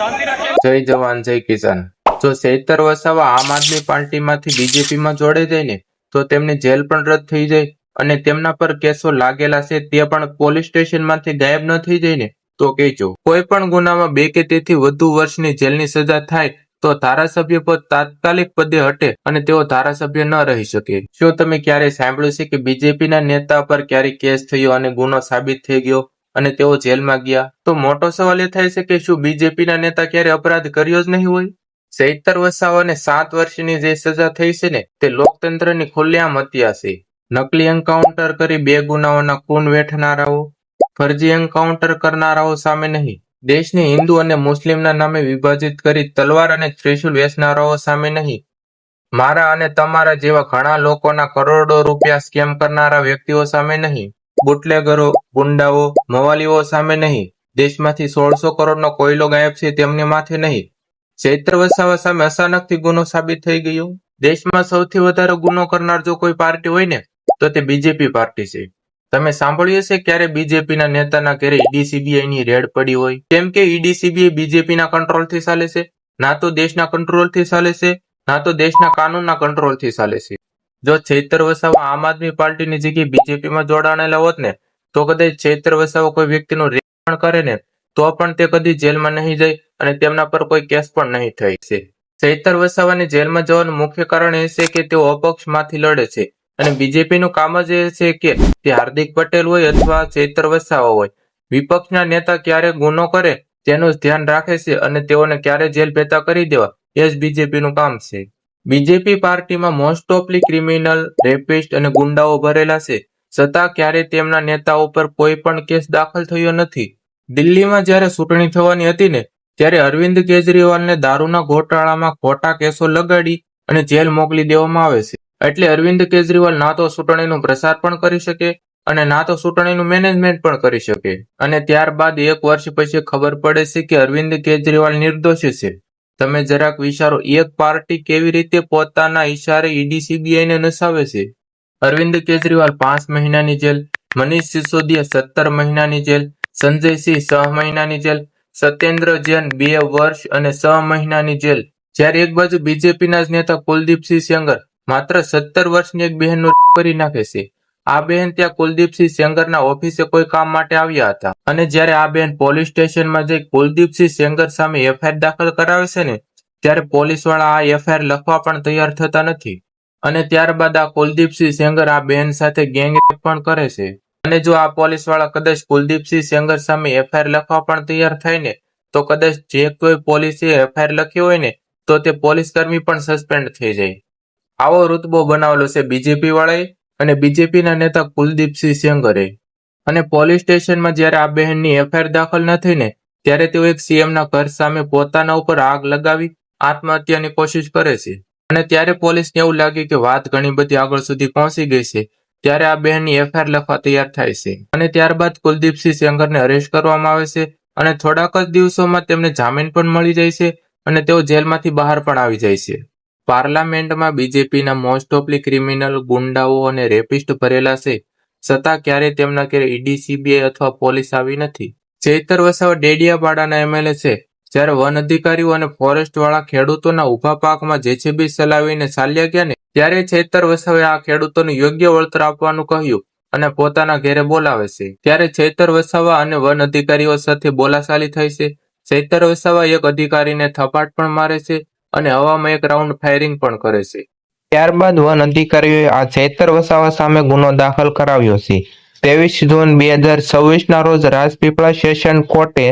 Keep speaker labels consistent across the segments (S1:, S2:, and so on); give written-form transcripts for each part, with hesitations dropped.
S1: જય જવાન જય કિસાન। જો ચૈતર વસાવા આમ આદમી પાર્ટીમાંથી બીજેપીમાં જોડે જાય ને તો તેમની જેલ પણ રદ થઈ જાય અને તેમના પર કેસો લાગેલા છે તે પણ પોલીસ સ્ટેશનમાંથી ગાયબ ન થઈ જાય ને તો કહેજો। કોઈ પણ ગુનામાં 2 કે તેથી વધુ વર્ષની જેલની સજા થાય તો ધારાસભ્ય પદ તાત્કાલિક પદે હટે અને તેઓ ધારાસભ્ય ન રહી શકે। શું તમે ક્યારેય સાંભળ્યું છે કે બીજેપીના નેતા પર ક્યારેય કેસ થયો અને ગુનો સાબિત થઈ ગયો અને તેઓ જેલમાં ગયા? તો મોટો સવાલ એ થાય છે કે શું બીજેપીના નેતા ક્યારે અપરાધ કર્યો જ નહીં હોય? ચૈતર વસાવાને 7 વર્ષની જે સજા થઈ છે ને તે લોકતંત્રની ખુલ્લેઆમ હત્યા છે। નકલી એન્કાઉન્ટર કરી 2 ગુનાઓના ખૂન વેઠનારાઓ, ફરજી એન્કાઉન્ટર કરનારાઓ સામે નહીં, દેશને હિન્દુ અને મુસ્લિમના નામે વિભાજિત કરી તલવાર અને ત્રિશુલ વેચનારાઓ સામે નહીં, મારા અને તમારા જેવા ઘણા લોકોના કરોડો રૂપિયા સ્કેમ કરનારા વ્યક્તિઓ સામે નહીં, બુટલેગરો, ગુંડાઓ, મવાલીઓ સામે નહીં, દેશમાંથી 1600 કરોડનો કોયલો ગાયબ છે તેમની માથે નહીં। ચૈતર વસાવા સામે અચાનકથી ગુનો સાબિત થઈ ગયો। દેશમાં સૌથી વધારે ગુનો કરનાર જો કોઈ પાર્ટી હોય ને તો તે બીજેપી પાર્ટી છે। તમે સાંભળ્યું હશે ક્યારે બીજેપીના નેતાના ઘરે ઈડી સીબીઆઈની રેડ પડી હોય? કેમ કે ઈડી સીબીઆઈ બીજેપીના કંટ્રોલથી ચાલે છે, ના તો દેશના કંટ્રોલથી ચાલે છે, ના તો દેશના કાનૂનના કંટ્રોલથી ચાલે છે। જો ચૈતર વસાવા આમ આદમી પાર્ટીની જગ્યાએ બીજેપીમાં જોડાણેલા હોત ને તો કદાચ ચૈતર વસાવા કોઈ વ્યક્તિનું રેપ પણ કરે ને તો પણ તે કદી જેલમાં નહીં જાય અને તેમના પર કોઈ કેસ પણ નહીં થઈ છે। ચૈતર વસાવાની જેલમાં જવાનું મુખ્ય કારણ એ છે કે તેઓ અપક્ષમાંથી લડે છે અને બીજેપીનું કામ જ એ છે કે તે હાર્દિક પટેલ હોય અથવા ચૈતર વસાવા હોય, વિપક્ષના નેતા ક્યારે ગુનો કરે તેનું જ ધ્યાન રાખે છે અને તેઓને ક્યારે જેલ ભેગા કરી દેવા એ જ બીજેપીનું કામ છે। બીજેપી પાર્ટીમાં મોસ્ટ ઓફલી ક્રિમિનલ, રેપિસ્ટ અને ગુંડાઓ ભરેલા છે, છતાં ક્યારે તેમના નેતા ઉપર કોઈ પણ કેસ દાખલ થયો નથી। દિલ્હીમાં જ્યારે ચૂંટણી થવાની હતી ને ત્યારે અરવિંદ કેજરીવાલને દારૂના ગોટાળામાં ખોટા કેસો લગાડી અને જેલ મોકલી દેવામાં આવે છે। એટલે અરવિંદ કેજરીવાલ ના તો ચૂંટણીનો પ્રચાર પણ કરી શકે અને ના તો ચૂંટણીનું મેનેજમેન્ટ પણ કરી શકે અને ત્યારબાદ 1 વર્ષ પછી ખબર પડે છે કે અરવિંદ કેજરીવાલ નિર્દોષી છે। તમે જરાક વિચારો, એક પાર્ટી કેવી રીતે પોતાના ઇશારે ઈડી સીબીઆઈને નસાવે છે। અરવિંદ કેજરીવાલ 5 મહિનાની જેલ, મનીષ સિસોદિયા 17 મહિનાની જેલ, સંજય સિંહ 6 મહિનાની જેલ, સત્યેન્દ્ર જૈન 2 વર્ષ અને 6 મહિનાની જેલ। જ્યારે એક બાજુ બીજેપીના જ નેતા કુલદીપસિંહ સેંગર માત્ર 17 વર્ષની એક બહેનનું કરી નાખે છે। આ બહેન ત્યાં કુલદીપસિંહ સેંગરના ઓફિસે કોઈ કામ માટે આવ્યા હતા અને જ્યારે આ બહેન પોલીસ સ્ટેશનમાં જઈ કુલદીપસિંહ સેંગર સામે એફઆઈઆર દાખલ કરાવે છે ને ત્યારે પોલીસવાળા આ એફઆઈઆર લખવા પણ તૈયાર થતા નથી અને ત્યારબાદ આ કુલદીપસિંહ સેંગર આ બહેન સાથે ગેંગરેપ પણ કરે છે। અને જો આ પોલીસવાળા કદાચ કુલદીપસિંહ સેંગર સામે એફઆઈઆર લખવા પણ તૈયાર થાય ને તો કદાચ જે કોઈ પોલીસે એફઆઈઆર લખી હોય ને તો તે પોલીસ કર્મી પણ સસ્પેન્ડ થઈ જાય। આવો રુતબો બનાવેલો છે બીજેપી વાળાએ અને બીજેપીના નેતા કુલદીપસિંહ સેંગરે। અને પોલીસ સ્ટેશનમાં જ્યારે આ બહેનની એફઆઈઆર દાખલ ન થઈ ને ત્યારે તેઓ એક સીએમના ઘર સામે પોતાના ઉપર આગ લગાવી આત્મહત્યાની કોશિશ કરે છે અને ત્યારે પોલીસને એવું લાગ્યું કે વાત ઘણી બધી આગળ સુધી પહોંચી ગઈ છે ત્યારે આ બહેનની એફઆઈઆર લખવા તૈયાર થાય છે અને ત્યારબાદ કુલદીપસિંહ સેંગરને અરેસ્ટ કરવામાં આવે છે અને થોડાક જ દિવસોમાં તેમને જામીન પણ મળી જાય છે અને તેઓ જેલમાંથી બહાર પણ આવી જાય છે। પાર્લામેન્ટમાં બીજેપીના મોસ્ટ ઓફલી ક્રિમિનલ, ગુંડાઓ અને રેપિસ્ટ ભરેલા છે, છતાં ક્યારેય તેમના ઘરે ઈડી સીબીઆઈ અથવા પોલીસ આવી નથી। ચૈતર વસાવા ડેડિયાપાડાના એમએલએ છે, જ્યારે વન અધિકારીઓ અને ફોરેસ્ટ વાળા ખેડૂતોના ઉભા પાકમાં જેસીબી ચલાવીને ચાલ્યા ગયા ને ત્યારે ચૈતર વસાવાએ આ ખેડૂતોને યોગ્ય વળતર આપવાનું કહ્યું અને પોતાના ઘેરે બોલાવે છે। ત્યારે ચૈતર વસાવા અને વન અધિકારીઓ સાથે બોલાચાલી થઈ છે। ચૈતર વસાવા એક અધિકારીને થપાટ પણ મારે છે અને હવામાં એક રાઉન્ડ ફાયરિંગ પણ કરે છે। ત્યારબાદ વન અધિકારીઓએ આ ચૈતર વસાવા સામે ગુનો દાખલ કરાવ્યો છે। 23 જૂન 2026ના રોજ રાજપીપળા સેશન કોર્ટે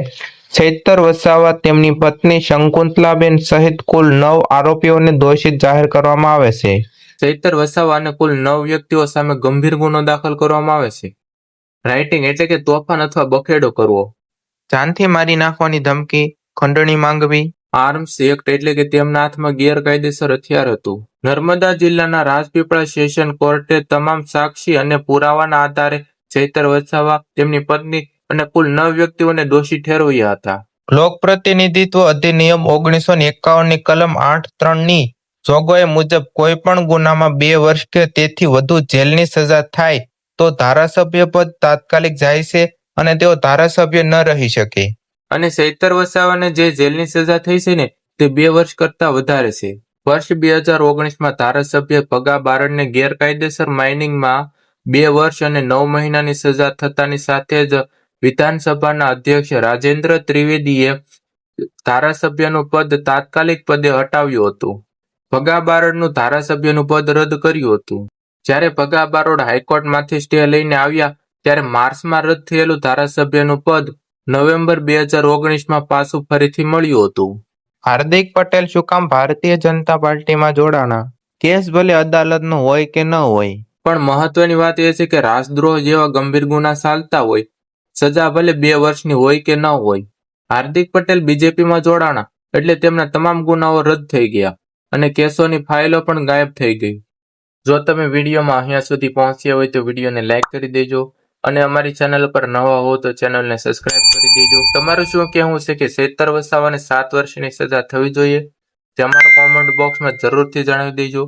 S1: ચૈતર વસાવા, તેમની પત્ની શકુંતલાબેન સહિત કુલ 9 આરોપીઓને દોષિત જાહેર કરવામાં આવે છે। ચૈતર વસાવા અને કુલ 9 વ્યક્તિઓ સામે ગંભીર ગુનો દાખલ કરવામાં આવે છે। રાઇટિંગ એટલે કે તોફાન અથવા બખેડો કરવો, જાનથી મારી નાખવાની ધમકી, ખંડણી માંગવી, આર્મ્સ એક્ટ એટલે કે તેમના હાથમાં ગેરકાયદેસર હથિયાર હતું। નર્મદા જિલ્લાના રાજપીપળા સેશન કોર્ટે તમામ સાક્ષી અને પુરાવાના આધારે ચૈતર વસાવા, તેમની પત્ની અને કુલ 9 વ્યક્તિઓને દોષી ઠેરવ્યા હતા। લોક પ્રતિનિધિત્વ અધિનિયમ 1951ની કલમ 8(3)ની જોગવાઈ મુજબ કોઈ પણ ગુનામાં 2 વર્ષ કે તેથી વધુ જેલની સજા થાય તો ધારાસભ્ય પદ તાત્કાલિક જાય છે અને તેઓ ધારાસભ્ય ન રહી શકે। અને ચૈતર વસાવાને જે જેલની સજા થઈ છે ને તે 2 વર્ષ કરતા વધારે છે. વર્ષ 2019માં ધારાસભ્ય ભગા બારડને ગેરકાયદેસર માઇનિંગમાં 2 વર્ષ અને 9 મહિનાની સજા થતાની સાથે જ વિધાનસભાના અધ્યક્ષ રાજેન્દ્ર ત્રિવેદીએ ધારાસભ્યનું પદ તાત્કાલિક પદે હટાવ્યું હતું. ભગા બારડનું ધારાસભ્યનું પદ રદ કર્યું હતું. જ્યારે ભગા બારડ હાઈકોર્ટમાંથી સ્ટે લઈને આવ્યા ત્યારે માર્ચમાં રદ થયેલું ધારાસભ્યનું પદ નવેમ્બર 2019માં પાછું ફરીથી મળ્યું હતું. હાર્દિક પટેલ શું કામ ભારતીય જનતા પાર્ટીમાં જોડાણા? કેસ ભલે અદાલતનો હોય કે ન હોય, પણ મહત્વની વાત એ છે કે રાષ્ટ્રદ્રોહ જેવા ગંભીર ગુના ચાલતા હોય, સજા ભલે 2 વર્ષની હોય કે ન હોય. હાર્દિક પટેલ બીજેપીમાં જોડાણા એટલે તેમના તમામ ગુનાઓ રદ થઈ ગયા અને કેસોની ફાઇલો પણ ગાયબ થઈ ગઈ. જો તમે વિડીયોમાં અહીંયા સુધી પહોંચ્યા હોય તો વિડીયોને લાઇક કરી દેજો અને અમારી ચેનલ પર નવા હો તો ચેનલને સબસ્ક્રાઇબ કરી દેજો. તમારું શું કહેવું છે કે ચૈતર વસાવાને 7 વર્ષની સજા થવી જોઈએ? તે અમારા કોમેન્ટ બોક્સમાં જરૂરથી જણાવી દેજો.